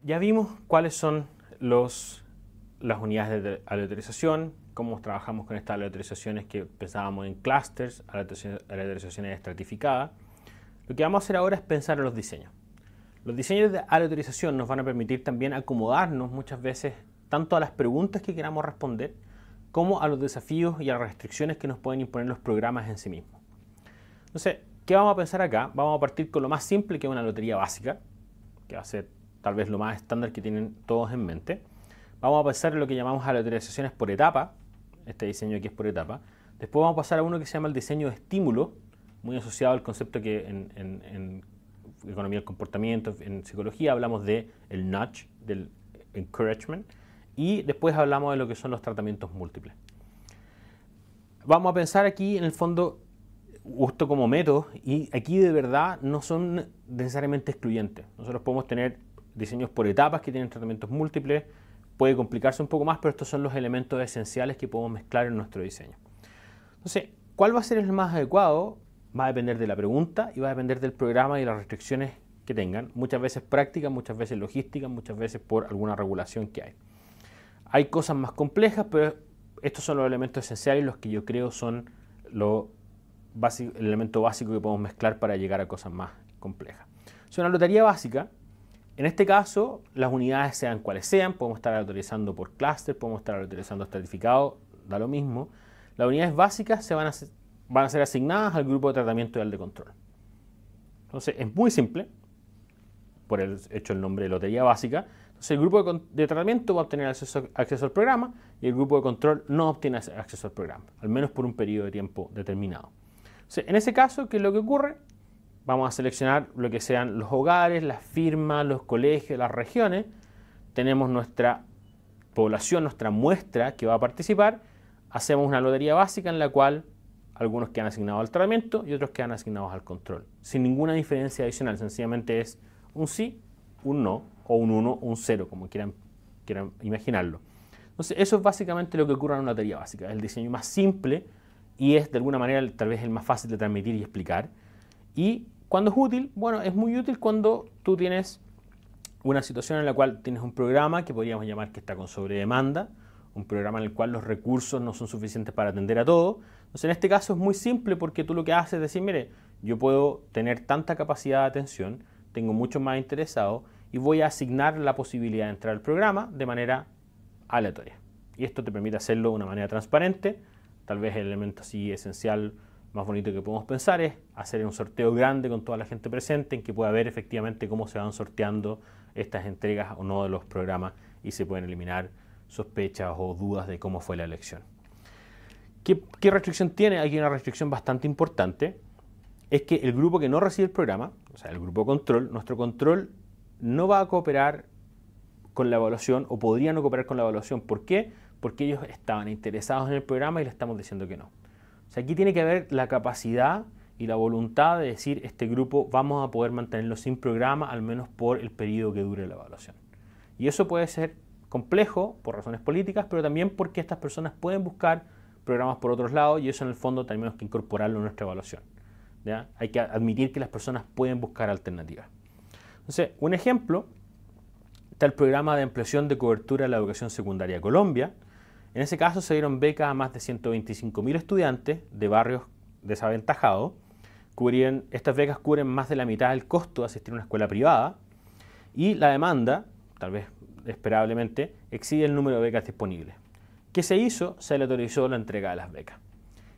Ya vimos cuáles son las unidades de aleatorización, cómo trabajamos con estas aleatorizaciones que pensábamos en clusters, aleatorizaciones estratificadas. Lo que vamos a hacer ahora es pensar en los diseños. Los diseños de aleatorización nos van a permitir también acomodarnos muchas veces tanto a las preguntas que queramos responder como a los desafíos y a las restricciones que nos pueden imponer los programas en sí mismos. Entonces, ¿qué vamos a pensar acá? Vamos a partir con lo más simple, que es una lotería básica, que va a ser tal vez lo más estándar que tienen todos en mente. Vamos a pensar en lo que llamamos aleatorizaciones por etapa, este diseño aquí es por etapa. Después vamos a pasar a uno que se llama el diseño de estímulo, muy asociado al concepto que en economía del comportamiento, en psicología hablamos de el nudge, del encouragement, y después hablamos de lo que son los tratamientos múltiples. Vamos a pensar aquí en el fondo justo como métodos, y aquí de verdad no son necesariamente excluyentes. Nosotros podemos tener diseños por etapas que tienen tratamientos múltiples, puede complicarse un poco más, pero estos son los elementos esenciales que podemos mezclar en nuestro diseño. Entonces, ¿cuál va a ser el más adecuado? Va a depender de la pregunta y va a depender del programa y las restricciones que tengan, muchas veces prácticas, muchas veces logísticas, muchas veces por alguna regulación que hay. Hay cosas más complejas, pero estos son los elementos esenciales, los que yo creo son el elemento básico que podemos mezclar para llegar a cosas más complejas. Es una lotería básica. En este caso, las unidades sean cuales sean, podemos estar aleatorizando por clúster, podemos estar aleatorizando estratificado, da lo mismo. Las unidades básicas van a ser asignadas al grupo de tratamiento y al de control. Entonces, es muy simple, por el hecho el nombre de lotería básica. Entonces, el grupo de tratamiento va a obtener acceso al programa y el grupo de control no obtiene acceso al programa, al menos por un periodo de tiempo determinado. Entonces, en ese caso, ¿qué es lo que ocurre? Vamos a seleccionar lo que sean los hogares, las firmas, los colegios, las regiones. Tenemos nuestra población, nuestra muestra que va a participar. Hacemos una lotería básica en la cual algunos quedan asignados al tratamiento y otros quedan asignados al control. Sin ninguna diferencia adicional, sencillamente es un sí, un no, o un 1 o un 0, como quieran imaginarlo. Entonces, eso es básicamente lo que ocurre en una lotería básica. Es el diseño más simple y es de alguna manera tal vez el más fácil de transmitir y explicar. Y ¿cuándo es útil? Bueno, es muy útil cuando tú tienes una situación en la cual tienes un programa que podríamos llamar que está con sobredemanda, un programa en el cual los recursos no son suficientes para atender a todo. Entonces, en este caso es muy simple porque tú lo que haces es decir, mire, yo puedo tener tanta capacidad de atención, tengo muchos más interesados y voy a asignar la posibilidad de entrar al programa de manera aleatoria. Y esto te permite hacerlo de una manera transparente. Tal vez el elemento así esencial más bonito que podemos pensar es hacer un sorteo grande con toda la gente presente en que pueda ver efectivamente cómo se van sorteando estas entregas o no de los programas y se pueden eliminar sospechas o dudas de cómo fue la elección. ¿Qué restricción tiene? Aquí hay una restricción bastante importante. Es que el grupo que no recibe el programa, o sea, el grupo control, nuestro control no va a cooperar con la evaluación o podría no cooperar con la evaluación. ¿Por qué? Porque ellos estaban interesados en el programa y le estamos diciendo que no. O sea, aquí tiene que haber la capacidad y la voluntad de decir, este grupo vamos a poder mantenerlo sin programa, al menos por el periodo que dure la evaluación. Y eso puede ser complejo por razones políticas, pero también porque estas personas pueden buscar programas por otros lados y eso en el fondo tenemos que incorporarlo en nuestra evaluación. ¿Ya? Hay que admitir que las personas pueden buscar alternativas. Entonces, un ejemplo, está el programa de ampliación de cobertura de la educación secundaria Colombia. En ese caso se dieron becas a más de 125.000 estudiantes de barrios desaventajados. Estas becas cubren más de la mitad del costo de asistir a una escuela privada y la demanda, tal vez esperablemente, excede el número de becas disponibles. ¿Qué se hizo? Se le autorizó la entrega de las becas.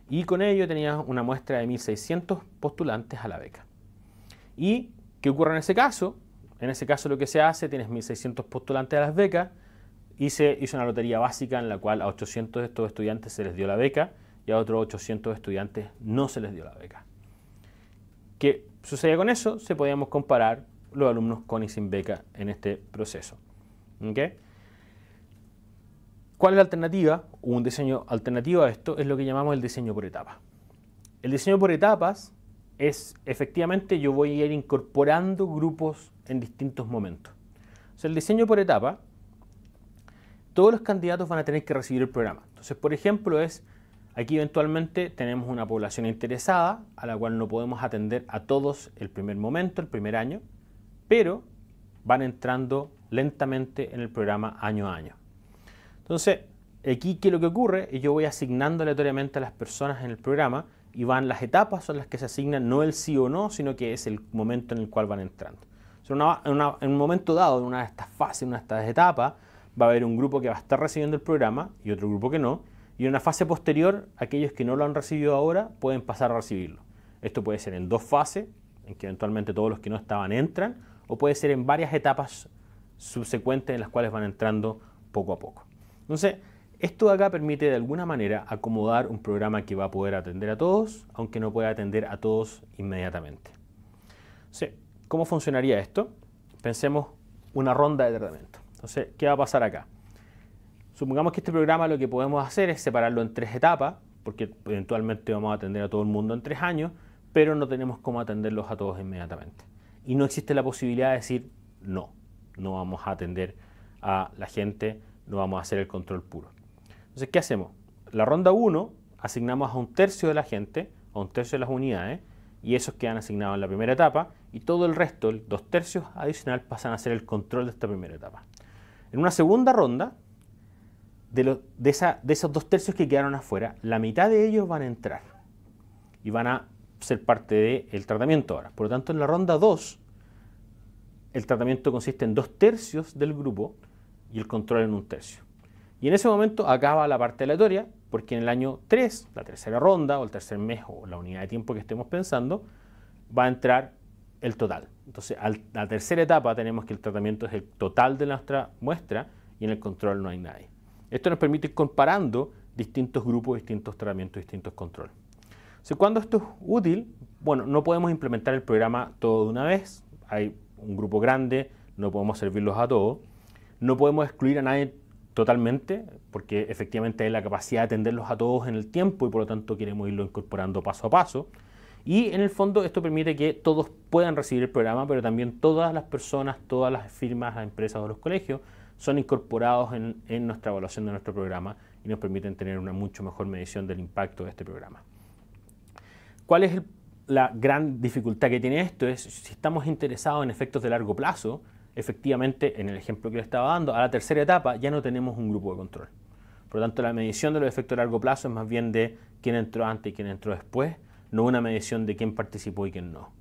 Y con ello tenía una muestra de 1.600 postulantes a la beca. ¿Y qué ocurre en ese caso? En ese caso lo que se hace, tienes 1.600 postulantes a las becas y se hizo una lotería básica en la cual a 800 de estos estudiantes se les dio la beca y a otros 800 estudiantes no se les dio la beca. ¿Qué sucede con eso? Se podíamos comparar los alumnos con y sin beca en este proceso. ¿Okay? ¿Cuál es la alternativa? Un diseño alternativo a esto es lo que llamamos el diseño por etapas. El diseño por etapas es, efectivamente, yo voy a ir incorporando grupos en distintos momentos. O sea, el diseño por etapa, todos los candidatos van a tener que recibir el programa. Entonces, por ejemplo, aquí eventualmente tenemos una población interesada a la cual no podemos atender a todos el primer momento, el primer año, pero van entrando lentamente en el programa año a año. Entonces, aquí, ¿qué es lo que ocurre? Yo voy asignando aleatoriamente a las personas en el programa y van las etapas, son las que se asignan, no el sí o no, sino que es el momento en el cual van entrando. En un momento dado, en una de estas fases, en una de estas etapas, va a haber un grupo que va a estar recibiendo el programa y otro grupo que no. Y en una fase posterior, aquellos que no lo han recibido ahora pueden pasar a recibirlo. Esto puede ser en 2 fases, en que eventualmente todos los que no estaban entran, o puede ser en varias etapas subsecuentes en las cuales van entrando poco a poco. Entonces, esto de acá permite de alguna manera acomodar un programa que va a poder atender a todos, aunque no pueda atender a todos inmediatamente. Entonces, ¿cómo funcionaría esto? Pensemos una ronda de tratamiento. Entonces, ¿qué va a pasar acá? Supongamos que este programa lo que podemos hacer es separarlo en 3 etapas, porque eventualmente vamos a atender a todo el mundo en 3 años, pero no tenemos cómo atenderlos a todos inmediatamente. Y no existe la posibilidad de decir, no vamos a atender a la gente, no vamos a hacer el control puro. Entonces, ¿qué hacemos? La ronda 1 asignamos a 1/3 de la gente, a 1/3 de las unidades, y esos quedan asignados en la primera etapa, y todo el resto, el 2/3 adicional, pasan a hacer el control de esta primera etapa. En una segunda ronda, de esos 2/3 que quedaron afuera, la mitad de ellos van a entrar y van a ser parte del tratamiento ahora. Por lo tanto, en la ronda 2, el tratamiento consiste en 2/3 del grupo y el control en 1/3. Y en ese momento acaba la parte aleatoria, porque en el año 3, la tercera ronda o el tercer mes o la unidad de tiempo que estemos pensando, va a entrar el total. Entonces, a la tercera etapa tenemos que el tratamiento es el total de nuestra muestra y en el control no hay nadie. Esto nos permite ir comparando distintos grupos, distintos tratamientos, distintos controles. Entonces, ¿cuándo esto es útil? Bueno, no podemos implementar el programa todo de una vez. Hay un grupo grande, no podemos servirlos a todos. No podemos excluir a nadie totalmente, porque efectivamente hay la capacidad de atenderlos a todos en el tiempo y por lo tanto queremos irlo incorporando paso a paso. Y en el fondo esto permite que todos puedan recibir el programa, pero también todas las personas, todas las firmas, las empresas o los colegios son incorporados en nuestra evaluación de nuestro programa y nos permiten tener una mucho mejor medición del impacto de este programa. ¿Cuál es la gran dificultad que tiene esto? Es si estamos interesados en efectos de largo plazo, efectivamente, en el ejemplo que le estaba dando, a la tercera etapa ya no tenemos un grupo de control. Por lo tanto, la medición de los efectos de largo plazo es más bien de quién entró antes y quién entró después, no una medición de quién participó y quién no.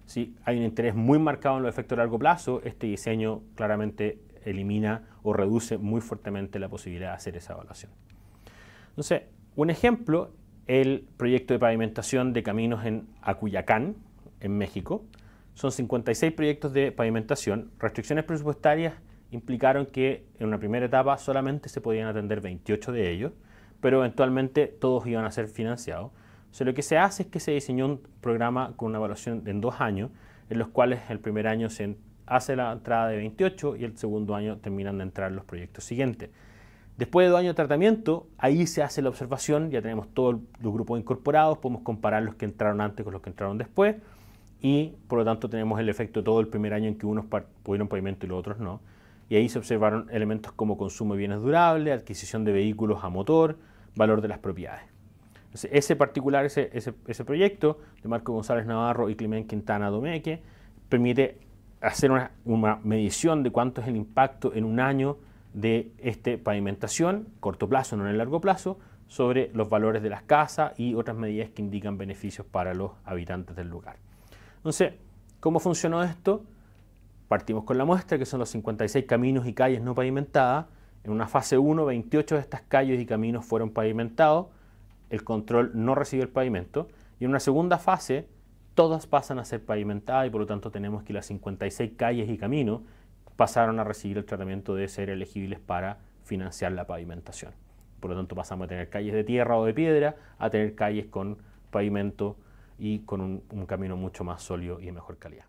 Si hay un interés muy marcado en los efectos de largo plazo, este diseño claramente elimina o reduce muy fuertemente la posibilidad de hacer esa evaluación. Entonces, un ejemplo, el proyecto de pavimentación de caminos en Acuyacán, en México. Son 56 proyectos de pavimentación. Restricciones presupuestarias implicaron que en una primera etapa solamente se podían atender 28 de ellos, pero eventualmente todos iban a ser financiados. O sea, lo que se hace es que se diseñó un programa con una evaluación en 2 años, en los cuales el primer año se hace la entrada de 28 y el segundo año terminan de entrar los proyectos siguientes. Después de 2 años de tratamiento, ahí se hace la observación, ya tenemos todos los grupos incorporados, podemos comparar los que entraron antes con los que entraron después y por lo tanto tenemos el efecto todo el primer año en que unos pudieron pavimento y los otros no. Y ahí se observaron elementos como consumo de bienes durables, adquisición de vehículos a motor, valor de las propiedades. Entonces, ese proyecto de Marco González Navarro y Climent Quintana Domeque permite hacer una medición de cuánto es el impacto en un año de esta pavimentación, corto plazo, no en el largo plazo, sobre los valores de las casas y otras medidas que indican beneficios para los habitantes del lugar. Entonces, ¿cómo funcionó esto? Partimos con la muestra, que son los 56 caminos y calles no pavimentadas. En una fase 1, 28 de estas calles y caminos fueron pavimentados. El control no recibe el pavimento. Y en una segunda fase, todas pasan a ser pavimentadas y por lo tanto tenemos que las 56 calles y caminos pasaron a recibir el tratamiento de ser elegibles para financiar la pavimentación. Por lo tanto pasamos a tener calles de tierra o de piedra a tener calles con pavimento y con un camino mucho más sólido y de mejor calidad.